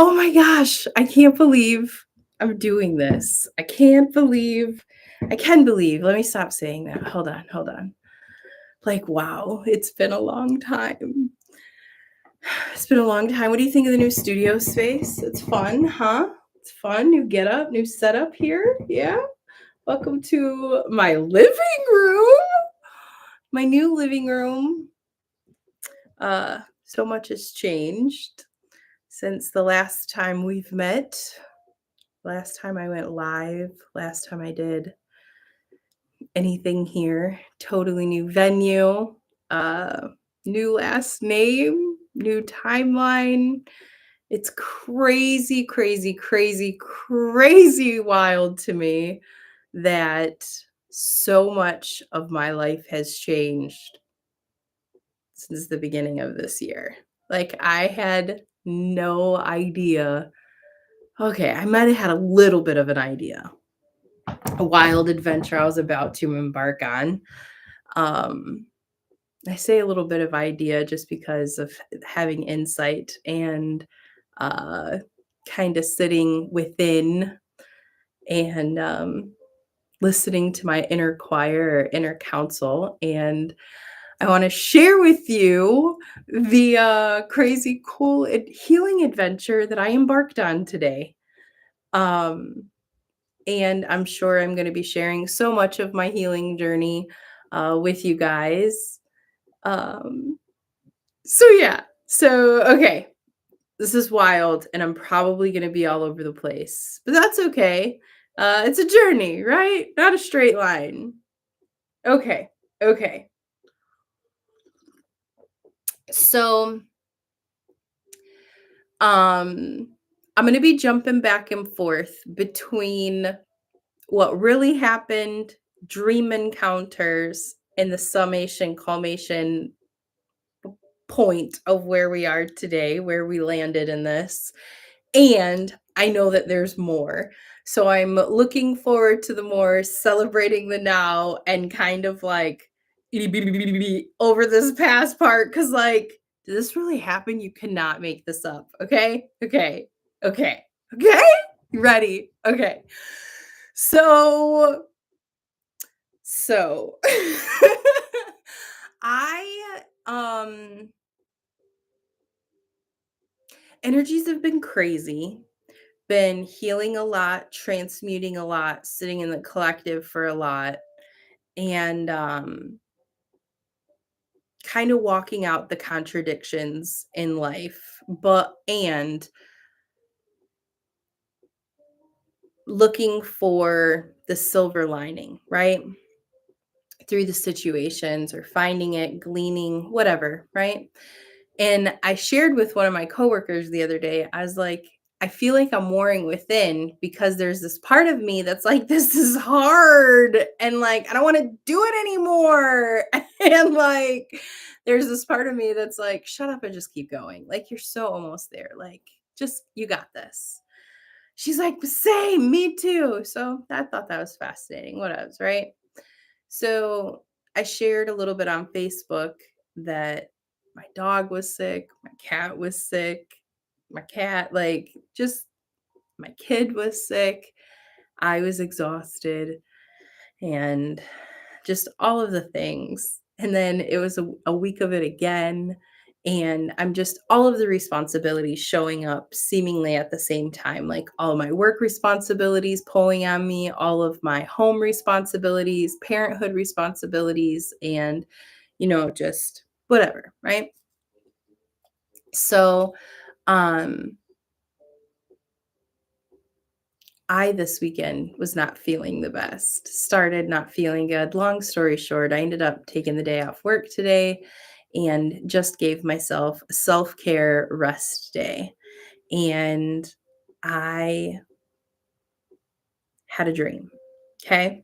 Oh my gosh, I can't believe I'm doing this. I can believe. Let me stop saying that. Hold on, hold on. Like, wow, it's been a long time. It's been a long time. What do you think of the new studio space? It's fun, huh? It's fun. New get up, new setup here. Yeah. Welcome to my living room. My new living room. So much has changed since the last time we've met. Last time I went live, last time I did anything here, totally new venue, uh, new last name, new timeline. It's crazy, crazy, crazy, crazy wild to me that so much of my life has changed since the beginning of this year. Like, I had no idea. Okay, I might have had a little bit of an idea, a wild adventure I was about to embark on. Um, I say a little bit of idea just because of having insight and uh, kind of sitting within and listening to my inner choir or inner counsel. And I want to share with you the crazy, cool, healing adventure that I embarked on today. Um, and I'm sure I'm going to be sharing so much of my healing journey with you guys. Um, so yeah, so okay, this is wild, and I'm probably going to be all over the place, but that's okay. It's a journey, right? Not a straight line. Okay, okay. So, I'm going to be jumping back and forth between what really happened, dream encounters, and the summation, culmination point of where we are today, where we landed in this. And I know that there's more. So I'm looking forward to the more celebrating the now and kind of like over this past part. Cause like, did this really happen? You cannot make this up. Okay. Okay. Okay. Okay. You ready? Okay. So, so I, energies have been crazy, been healing a lot, transmuting a lot, sitting in the collective for a lot, and kind of walking out the contradictions in life, but and looking for the silver lining, right? Through the situations or finding it, gleaning, whatever, right? And I shared with one of my coworkers the other day, I was like, I feel like I'm warring within because there's this part of me that's like, this is hard. And like, I don't want to do it anymore. And like, there's this part of me that's like, shut up and just keep going. Like, you're so almost there. Like, just, you got this. She's like, same, me too. So I thought that was fascinating. What else, right? So I shared a little bit on Facebook that my dog was sick, my cat was sick, my cat, like, just my kid was sick. I was exhausted and just all of the things. And then it was a week of it again. And I'm just all of the responsibilities showing up seemingly at the same time, like all my work responsibilities pulling on me, all of my home responsibilities, parenthood responsibilities, and, just whatever, right? So, um, I this weekend was not feeling the best. Started not feeling good. Long story short, I ended up taking the day off work today and just gave myself a self-care rest day. And I had a dream. Okay.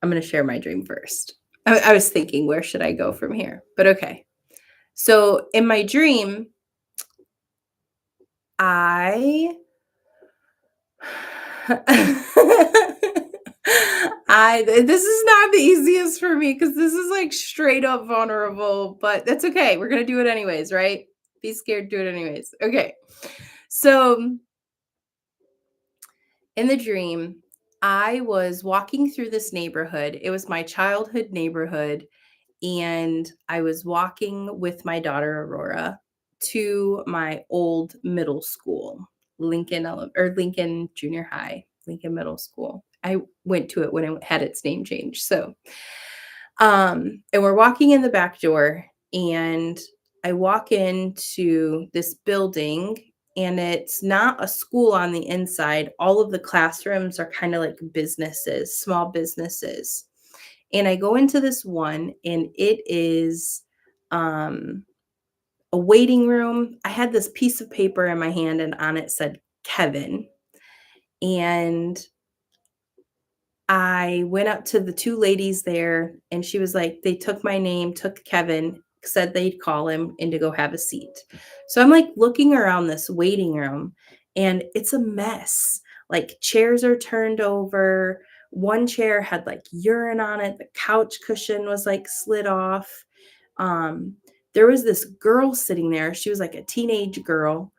I'm going to share my dream first. I was thinking, where should I go from here? But okay. So in my dream, I this is not the easiest for me because this is like straight up vulnerable, but that's okay. We're gonna do it anyways, right? Be scared, do it anyways. Okay. So in the dream, I was walking through this neighborhood. It was my childhood neighborhood, and I was walking with my daughter Aurora to my old middle school, Lincoln Junior High, Lincoln Middle School. I went to it when it had its name changed. And we're walking in the back door, and I walk into this building, and it's not a school on the inside. All of the classrooms are kind of like businesses, small businesses. And I go into this one, and it is um, a waiting room. I had this piece of paper in my hand, and on it said Kevin. And I went up to the 2 ladies there, and she was like, they took my name, took Kevin, said they'd call him and to go have a seat. So I'm like looking around this waiting room, and it's a mess. Like chairs are turned over. One chair had like urine on it. The couch cushion was like slid off. Um, there was this girl sitting there. She was like a teenage girl,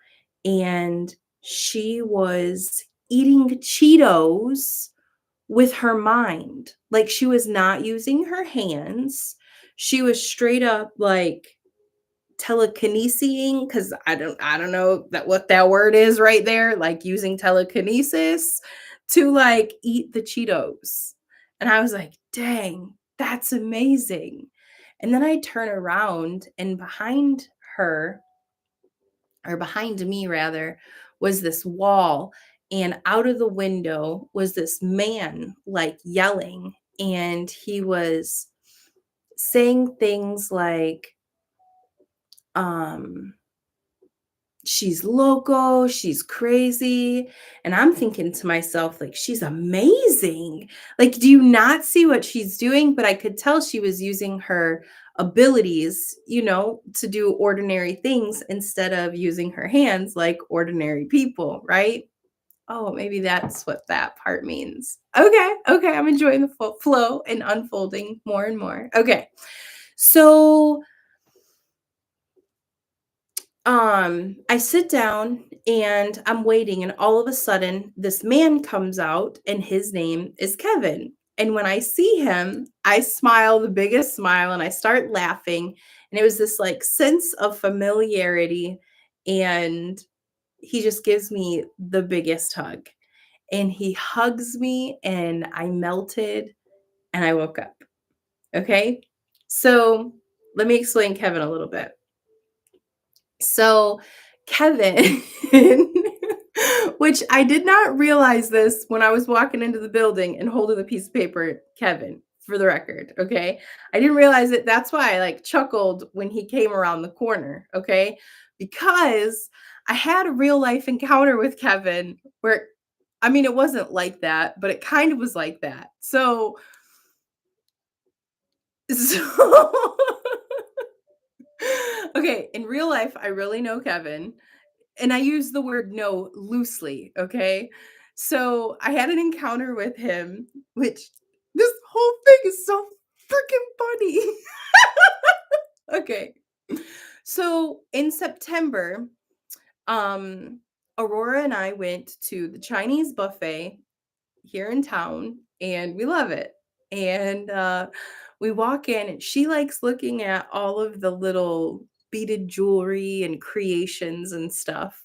and she was eating Cheetos with her mind. Like, she was not using her hands. She was straight up, like, telekinesing, because I don't know that what that word is right there, like, using telekinesis to, like, eat the Cheetos. And I was like, "Dang, that's amazing." And then I turn around, and behind her, or behind me rather, was this wall, and out of the window was this man like yelling, and he was saying things like um she's loco, she's crazy. And I'm thinking to myself, like, she's amazing. Like, do you not see what she's doing? But I could tell she was using her abilities, to do ordinary things instead of using her hands like ordinary people, right? Oh, maybe that's what that part means. Okay, okay, I'm enjoying the flow and unfolding more and more. Okay, so I sit down and I'm waiting, and all of a sudden this man comes out, and his name is Kevin. And when I see him, I smile the biggest smile, and I start laughing, and it was this like sense of familiarity, and he just gives me the biggest hug. And he hugs me, and I melted, and I woke up. Okay? So, let me explain Kevin a little bit. So, Kevin, which I did not realize this when I was walking into the building and holding the piece of paper, Kevin, for the record, okay? I didn't realize it. That's why I like chuckled when he came around the corner, okay? Because I had a real life encounter with Kevin where, I mean, it wasn't like that, but it kind of was like that. So okay, in real life, I really know Kevin, and I use the word know loosely, okay? So I had an encounter with him, which this whole thing is so freaking funny. Okay. So in September, um, Aurora and I went to the Chinese buffet here in town, and we love it. And we walk in, and she likes looking at all of the little beaded jewelry and creations and stuff.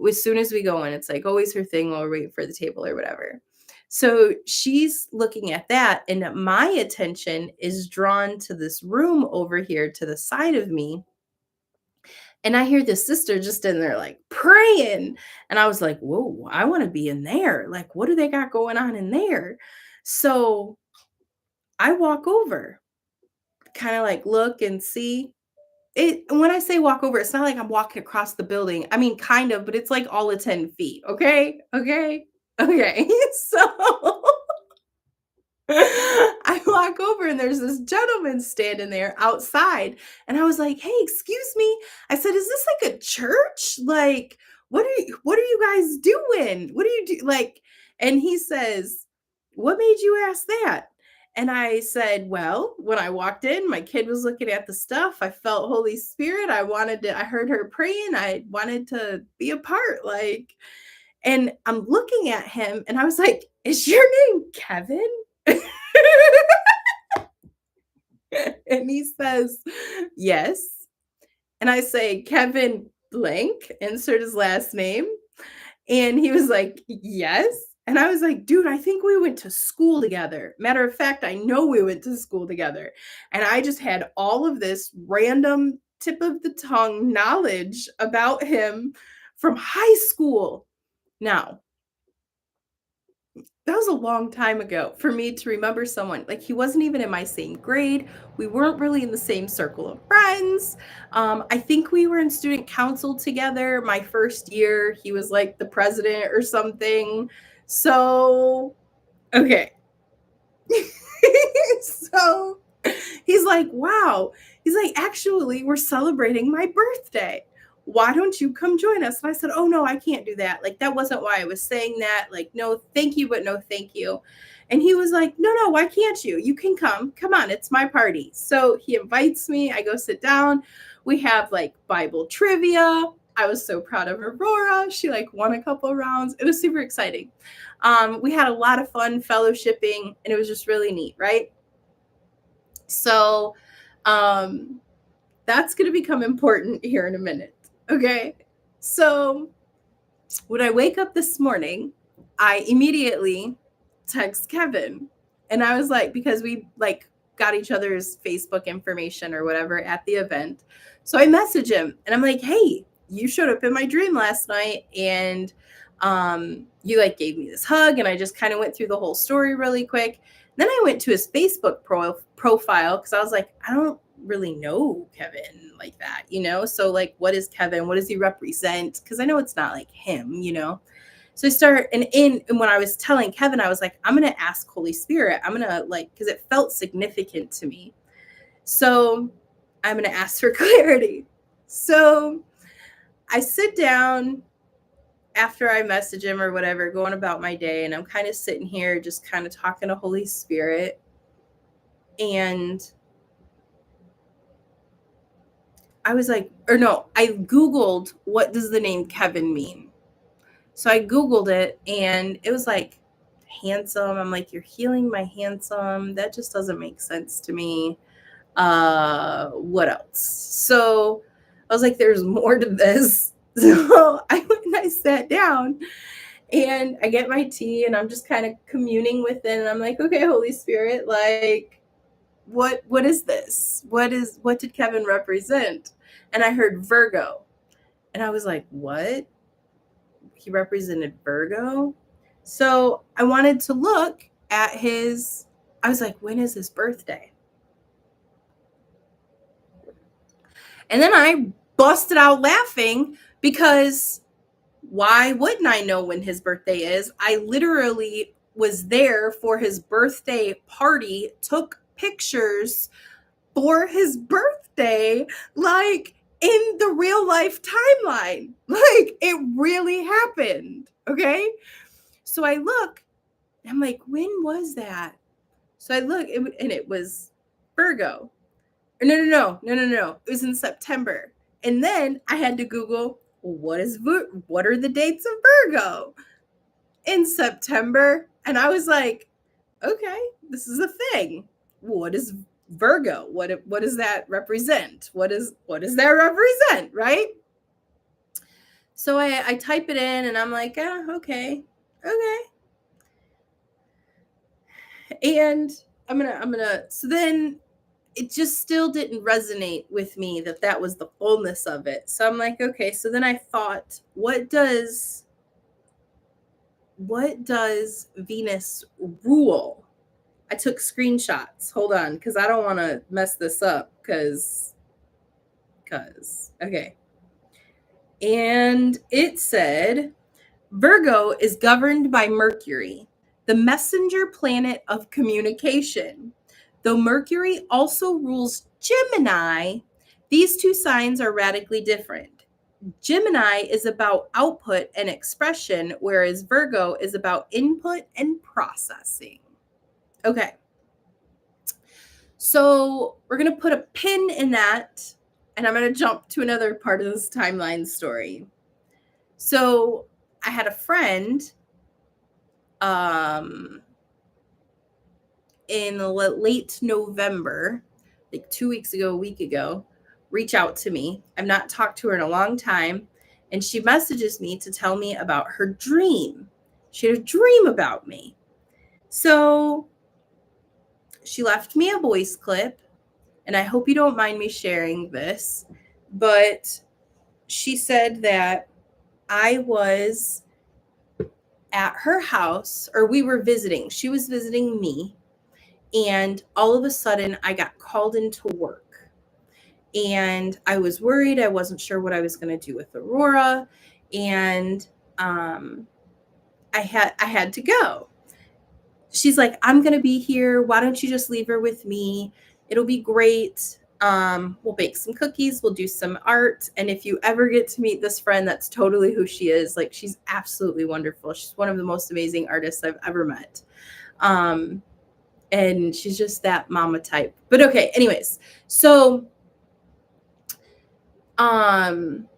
As soon as we go in, it's like always her thing while we're waiting for the table or whatever. So she's looking at that, and my attention is drawn to this room over here to the side of me. And I hear this sister just in there like praying. And I was like, whoa, I want to be in there. Like, what do they got going on in there? So I walk over, kind of like look and see. It when I say walk over, it's not like I'm walking across the building. I mean, kind of, but it's like all of 10 feet. Okay. Okay. Okay. So I walk over, and there's this gentleman standing there outside. And I was like, "Hey, excuse me." I said, "Is this like a church? Like, what are you guys doing? What do you do?" Like, and he says, "What made you ask that?" And I said, well, when I walked in, my kid was looking at the stuff. I felt Holy Spirit. I heard her praying. I wanted to be a part. Like, and I'm looking at him and I was like, is your name Kevin? And he says, yes. And I say, Kevin blank, insert his last name. And he was like, yes. And I was like, dude, I think we went to school together. Matter of fact, I know we went to school together. And I just had all of this random tip of the tongue knowledge about him from high school. Now, that was a long time ago for me to remember someone. Like, he wasn't even in my same grade. We weren't really in the same circle of friends. I think we were in student council together my first year. He was like the president or something. So, okay. So he's like, wow. He's like, actually, we're celebrating my birthday. Why don't you come join us? And I said, oh, no, I can't do that. Like, that wasn't why I was saying that. Like, no, thank you, but no, thank you. And he was like, no, why can't you? You can come. Come on, it's my party. So he invites me. I go sit down. We have like Bible trivia. I was so proud of Aurora. She like won a couple rounds. It was super exciting. We had a lot of fun fellowshipping, and it was just really neat, right? So that's going to become important here in a minute. Okay. So when I wake up this morning, I immediately text Kevin. And I was like, because we like got each other's Facebook information or whatever at the event. So I message him and I'm like, hey, you showed up in my dream last night and you like gave me this hug. And I just kind of went through the whole story really quick. Then I went to his Facebook profile because I was like, I don't really know Kevin like that, you know? So like, what is Kevin? What does he represent? Because I know it's not like him, you know? So I start, and when I was telling Kevin, I was like, I'm going to ask Holy Spirit. I'm going to like, because it felt significant to me. So I'm going to ask for clarity. So I sit down after I message him or whatever, going about my day, and I'm kind of sitting here just kind of talking to Holy Spirit. And I was like, or no, I Googled, what does the name Kevin mean? So I Googled it and it was like handsome. I'm like, you're healing my handsome. That just doesn't make sense to me. What else? So I was like, there's more to this. So I went and I sat down and I get my tea and I'm just kind of communing with it. And I'm like, okay, Holy Spirit, like, what is this? What did Kevin represent? And I heard Virgo. And I was like, what? He represented Virgo? So I wanted to look at I was like, when is his birthday? And then I busted out laughing because why wouldn't I know when his birthday is? I literally was there for his birthday party, took pictures for his birthday, like in the real life timeline. Like it really happened. Okay. So I look, I'm like, when was that? So I look, and it was Virgo. No. It was in September. And then I had to Google, what are the dates of Virgo in September? And I was like, okay, this is a thing. What is Virgo? What does that represent? What does that represent, right? So I type it in and I'm like, okay. And I'm gonna so then it just still didn't resonate with me that was the fullness of it. So I'm like, okay. So then I thought, what does Venus rule? I took screenshots. Hold on, because I don't want to mess this up. Because okay. And it said Virgo is governed by Mercury, the messenger planet of communication. Though Mercury also rules Gemini, these two signs are radically different. Gemini is about output and expression, whereas Virgo is about input and processing. Okay. So we're going to put a pin in that, and I'm going to jump to another part of this timeline story. So I had a friend um, in late November, like 2 weeks ago, a week ago, reach out to me. I've not talked to her in a long time. And she messages me to tell me about her dream. She had a dream about me. So she left me a voice clip, and I hope you don't mind me sharing this, but she said that I was at her house, or we were visiting. She was visiting me, and all of a sudden I got called into work. And I was worried. I wasn't sure what I was going to do with Aurora, and um, I had to go. She's like, I'm going to be here. Why don't you just leave her with me? It'll be great. We'll bake some cookies. We'll do some art. And if you ever get to meet this friend, that's totally who she is. Like, she's absolutely wonderful. She's one of the most amazing artists I've ever met. And she's just that mama type. But okay, anyways. So, I'm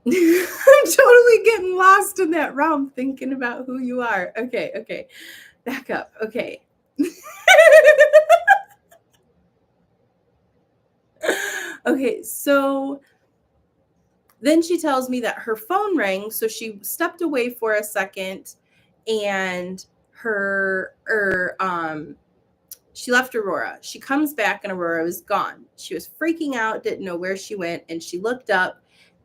totally getting lost in that realm thinking about who you are. Okay. Back up. Okay. Okay, so then she tells me that her phone rang, so she stepped away for a second, and she left Aurora. She comes back and Aurora was gone. She was freaking out, didn't know where she went, and she looked up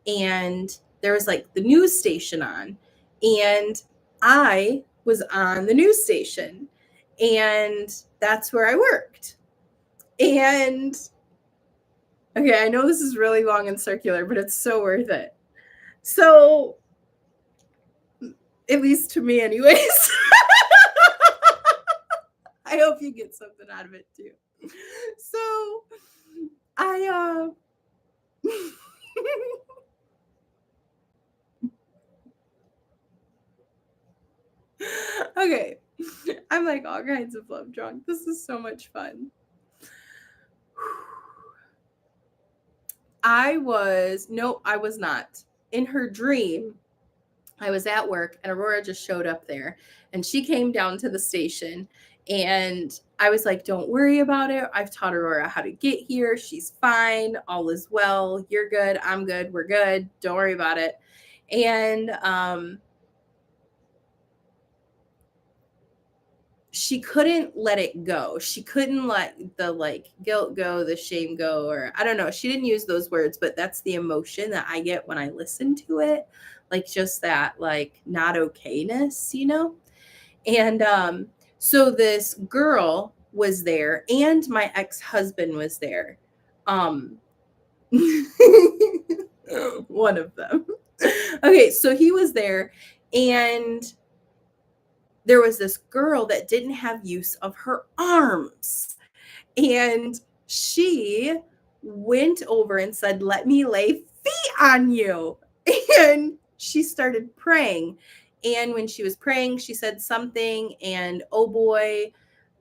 and there was like the news station on, and I was on the news station, and that's where I worked. And okay, I know this is really long and circular, but it's so worth it. So, at least to me, anyways. I hope you get something out of it too. So, I okay. I'm like all kinds of love drunk. This is so much fun. I was not. In her dream, I was at work and Aurora just showed up there, and she came down to the station, and I was like, don't worry about it. I've taught Aurora how to get here. She's fine. All is well. You're good. I'm good. We're good. Don't worry about it. And she couldn't let it go. She couldn't let the like guilt go, the shame go, or I don't know. She didn't use those words, but that's the emotion that I get when I listen to it. Like just that like not okayness, you know? And so this girl was there and my ex-husband was there. One of them. Okay, so he was there, and there was this girl that didn't have use of her arms. And she went over and said, "Let me lay feet on you." And she started praying. And when she was praying, she said something, and oh boy,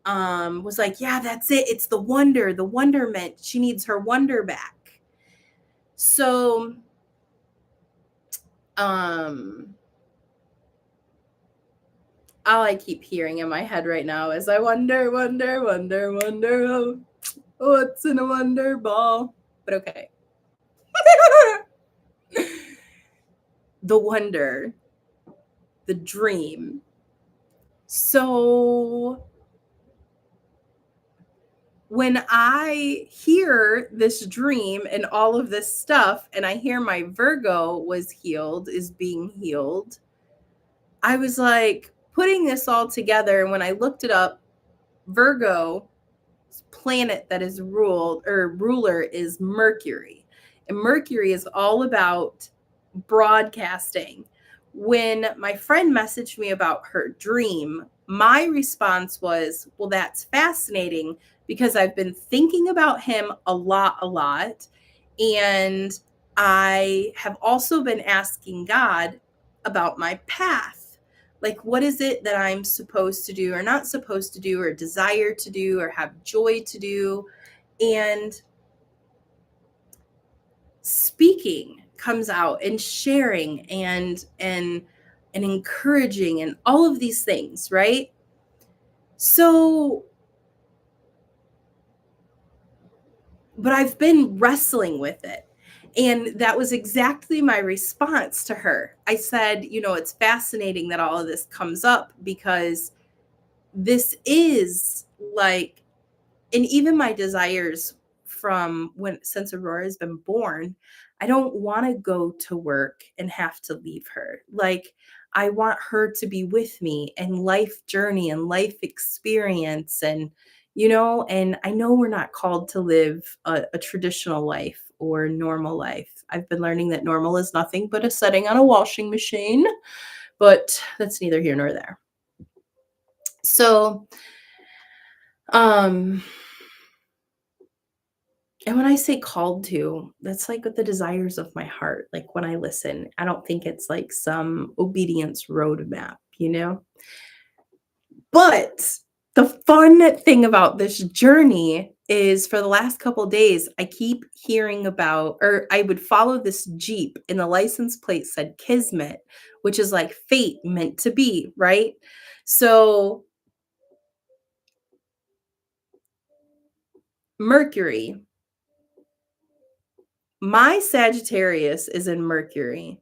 was like, "Yeah, that's it. It's the wonderment. She needs her wonder back." So, all I keep hearing in my head right now is I wonder, oh, what's in a wonder ball? But okay. The wonder, the dream. So when I hear this dream and all of this stuff, and I hear my Virgo is being healed, I was like putting this all together. And when I looked it up, Virgo planet that is ruler is Mercury. And Mercury is all about broadcasting. When my friend messaged me about her dream, my response was, well, that's fascinating because I've been thinking about him a lot. And I have also been asking God about my path. Like, what is it that I'm supposed to do or not supposed to do or desire to do or have joy to do? And speaking comes out and sharing and encouraging and all of these things, right? So, but I've been wrestling with it. And that was exactly my response to her. I said, it's fascinating that all of this comes up because this is like, and even my desires from when since Aurora has been born, I don't want to go to work and have to leave her. Like, I want her to be with me and life journey and life experience and I know we're not called to live a traditional life or normal life. I've been learning that normal is nothing but a setting on a washing machine, but that's neither here nor there. So, um and when I say called to, that's like with the desires of my heart. Like when I listen, I don't think it's like some obedience roadmap, you know? But the fun thing about this journey is for the last couple days, I keep hearing about, or I would follow this Jeep and the license plate said Kismet, which is like fate meant to be, right? So Mercury, my Sagittarius is in Mercury.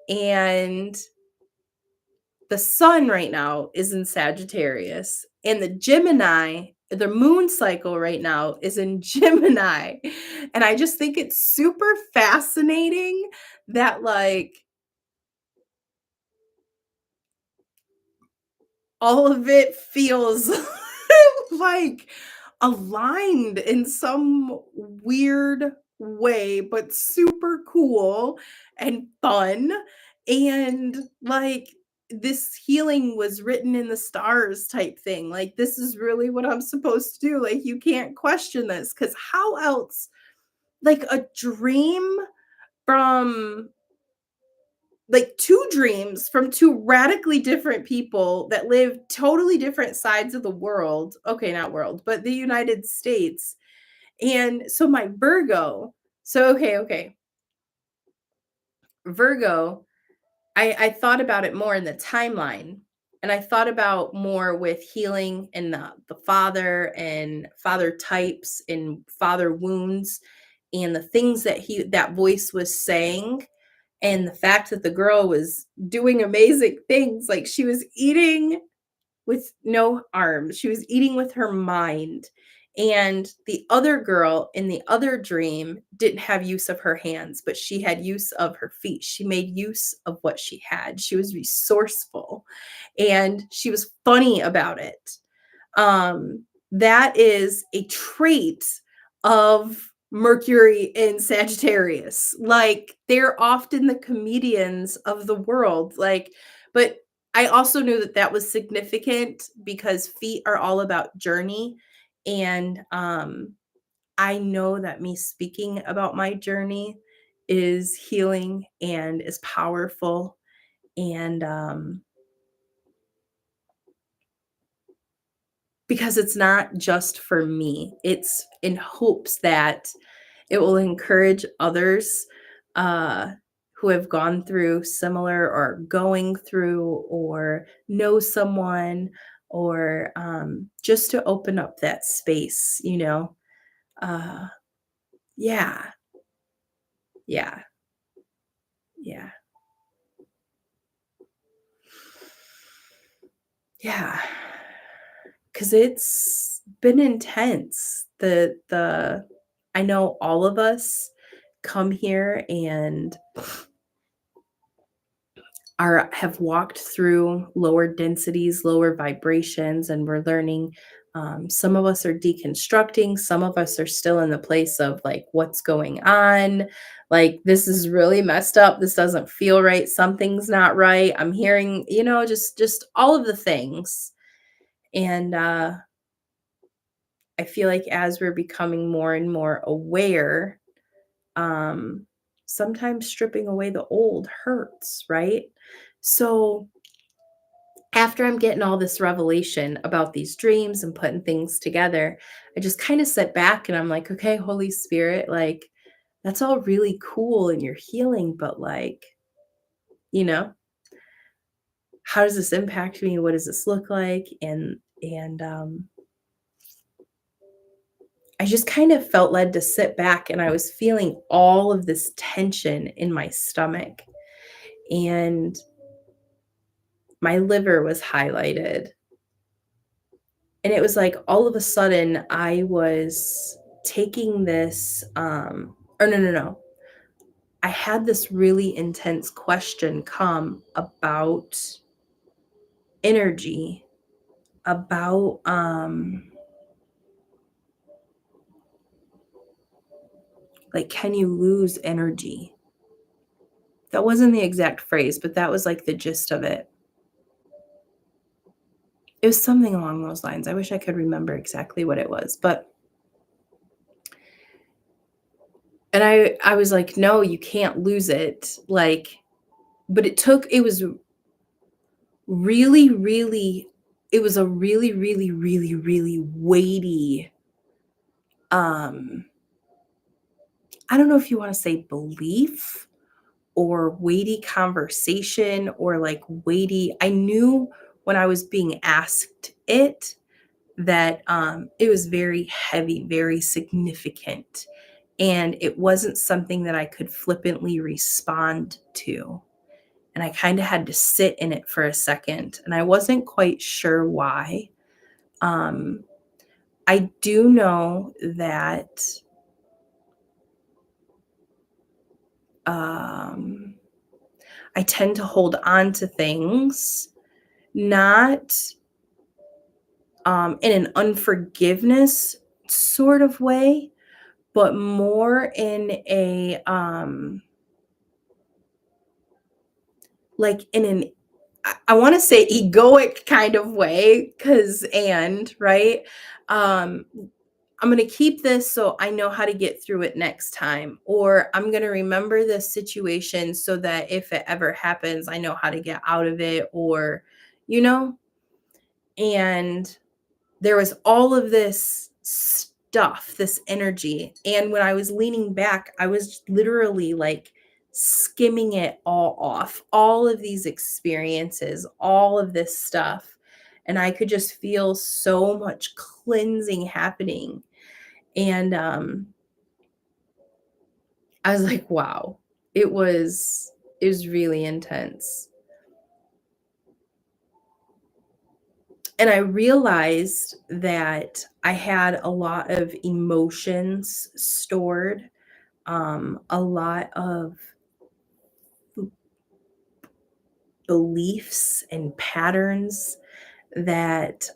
And the sun right now is in Sagittarius, and the moon cycle right now is in Gemini. And I just think it's super fascinating that, like, all of it feels like aligned in some weird way, but super cool and fun. And like this healing was written in the stars type thing. Like, this is really what I'm supposed to do. Like, you can't question this because how else, like a dream from like two dreams from two radically different people that live totally different sides of the world. Okay, not world, but the United States. And so my Virgo, so okay. Virgo, I thought about it more in the timeline. And I thought about more with healing and the father and father types and father wounds and the things that voice was saying, and the fact that the girl was doing amazing things. Like, she was eating with no arms, she was eating with her mind. And the other girl in the other dream didn't have use of her hands, but she had use of her feet. She made use of what she had. She was resourceful and she was funny about it. That is a trait of Mercury in Sagittarius. Like, they're often the comedians of the world. Like, but I also knew that that was significant because feet are all about journey. And I know that me speaking about my journey is healing and is powerful. And because it's not just for me, it's in hopes that it will encourage others uh, who have gone through similar or going through or know someone, or just to open up that space, you know? Uh, yeah, yeah, yeah, yeah. Because it's been intense. I know all of us come here and have walked through lower densities, lower vibrations, and we're learning. Some of us are deconstructing, some of us are still in the place of like, what's going on? Like, this is really messed up. This doesn't feel right. Something's not right. I'm hearing, just all of the things. And I feel like as we're becoming more and more aware, um, sometimes stripping away the old hurts, right? So After I'm getting all this revelation about these dreams and putting things together, I just kind of sit back and I'm like, okay, Holy Spirit, like, that's all really cool and you're healing, but like, you know, how does this impact me? What does this look like? And I just kind of felt led to sit back and I was feeling all of this tension in my stomach and my liver was highlighted. And it was like all of a sudden I was taking this or no. I had this really intense question come about energy, about like can you lose energy? That wasn't the exact phrase, but that was like the gist of it. It was something along those lines. I wish I could remember exactly what it was, but and I was like, "No, you can't lose it." Like, but it was really, really it was a really, really, really, really weighty, um, I don't know if you wanna say belief or weighty conversation or, like, weighty I knew when I was being asked it that, it was very heavy, very significant, and it wasn't something that I could flippantly respond to, and I kinda had to sit in it for a second, and I wasn't quite sure why. Um, I do know that, um, I tend to hold on to things, not, in an unforgiveness sort of way, but more in a, like, in an I wanna say egoic kind of way, right? Um, I'm gonna keep this so I know how to get through it next time, or I'm gonna remember this situation so that if it ever happens, I know how to get out of it, or, you know? And there was all of this stuff, this energy, and when I was leaning back, I was literally, like, skimming it all off, all of these experiences, all of this stuff, and I could just feel so much cleansing happening, and, I was like, "Wow." It was really intense, and I realized that I had a lot of emotions stored, a lot of beliefs and patterns that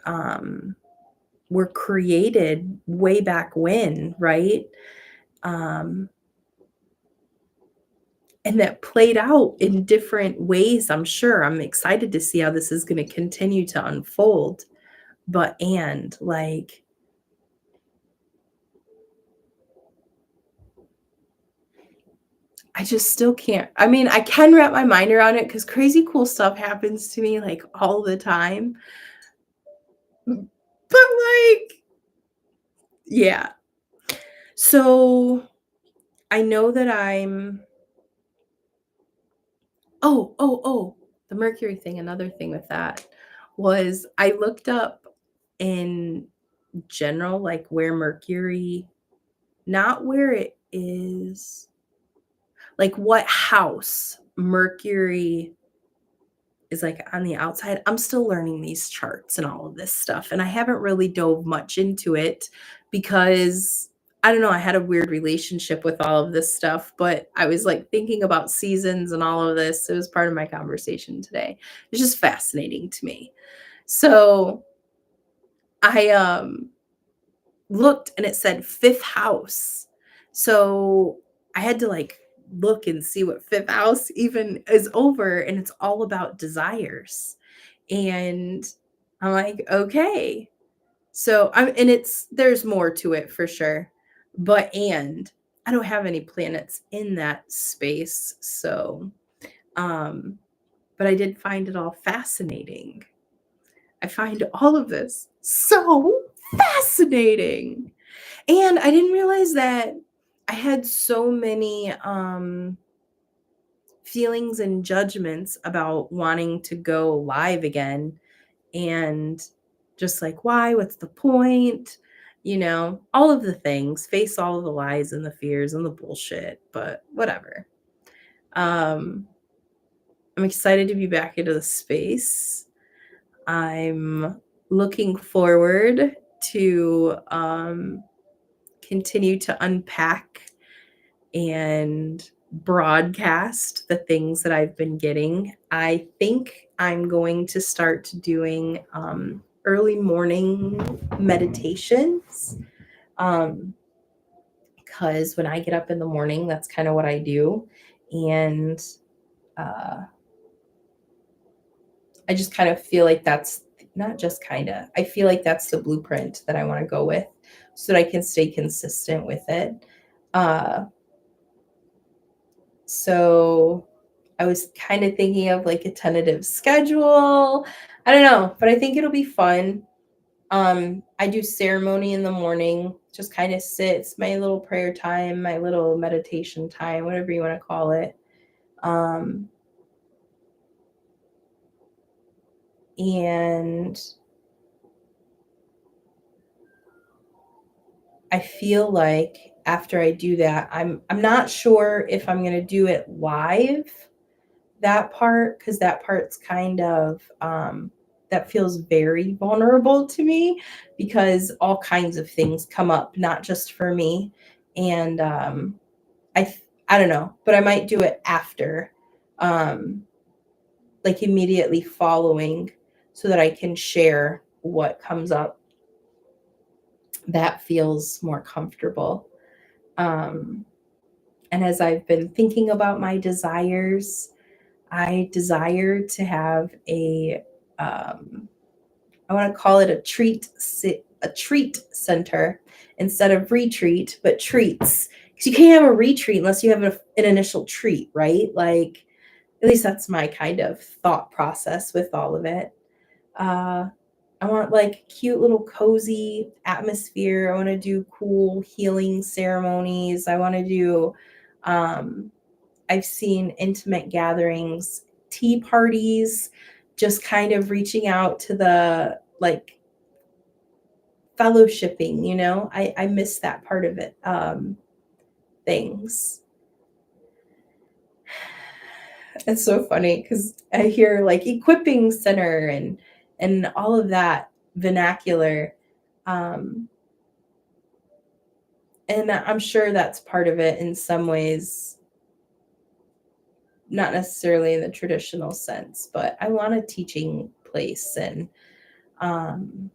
were created way back when, right? Um, and that played out in different ways, I'm sure. I'm excited to see how this is going to continue to unfold. Like, I just still can't. I mean, I can wrap my mind around it because crazy cool stuff happens to me like all the time. But like, yeah. So I know that oh, the Mercury thing, another thing with that was I looked up in general, like where Mercury, not where it is, like what house Mercury is like on the outside. I'm still learning these charts and all of this stuff. And I haven't really dove much into it because I don't know, I had a weird relationship with all of this stuff, but I was like thinking about seasons and all of this. It was part of my conversation today. It's just fascinating to me. So I looked and it said fifth house. So I had to like look and see what fifth house even is over, and it's all about desires. And I'm like, okay. So I'm and it's there's more to it for sure. But I don't have any planets in that space. So um, but I did find it all fascinating. I find all of this so fascinating. And I didn't realize that I had so many feelings and judgments about wanting to go live again, and just like, why? What's the point? All of the things, face all of the lies and the fears and the bullshit, but whatever. Um, I'm excited to be back into the space. I'm looking forward to continue to unpack and broadcast the things that I've been getting. I think I'm going to start doing early morning meditations, because when I get up in the morning, that's kind of what I do. And uh, I just kind of feel like that's not just kind of, I feel like that's the blueprint that I want to go with so that I can stay consistent with it. Uh, so I was kind of thinking of like a tentative schedule. I don't know, but I think it'll be fun. I do ceremony in the morning, just kind of sits, my little prayer time, my little meditation time, whatever you want to call it. And I feel like after I do that, I'm not sure if I'm going to do it live, that part, because that part's kind of that feels very vulnerable to me, because all kinds of things come up, not just for me. And I don't know, but I might do it after, um, like immediately following, so that I can share what comes up that feels more comfortable. Um, and as I've been thinking about my desires, I desire to have um, I want to call it a treat center instead of retreat, but treats. Because you can't have a retreat unless you have an initial treat, right? Like, at least that's my kind of thought process with all of it. Uh, I want like cute little cozy atmosphere. I want to do cool healing ceremonies. I want to do, um, I've seen intimate gatherings, tea parties, just kind of reaching out to the like fellowshipping, I miss that part of it. Things. It's so funny because I hear like equipping center and all of that vernacular. Um, and I'm sure that's part of it in some ways, not necessarily in the traditional sense, but I want a teaching place. And um,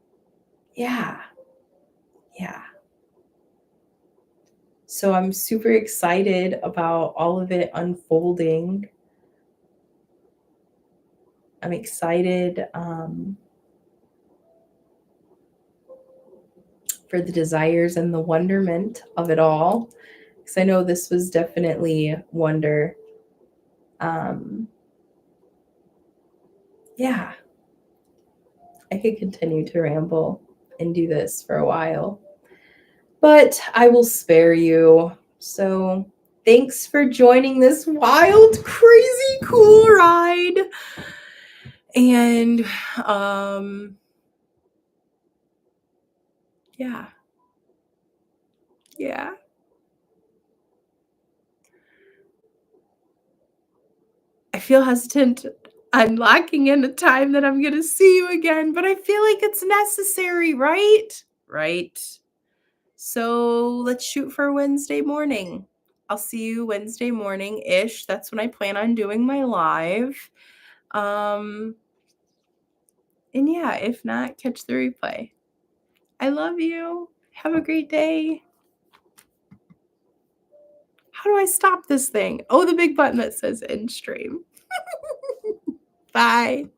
yeah, yeah. So I'm super excited about all of it unfolding. I'm excited for the desires and the wonderment of it all, because I know this was definitely wonder. Um, yeah, I could continue to ramble and do this for a while, but I will spare you. So thanks for joining this wild, crazy, cool ride. And yeah, yeah. I feel hesitant. I'm lacking in the time that I'm gonna see you again, but I feel like it's necessary, right? Right. So let's shoot for Wednesday morning. I'll see you Wednesday morning ish. That's when I plan on doing my live. Um, and yeah, if not, catch the replay. I love you. Have a great day. How do I stop this thing? Oh, the big button that says end stream. Bye.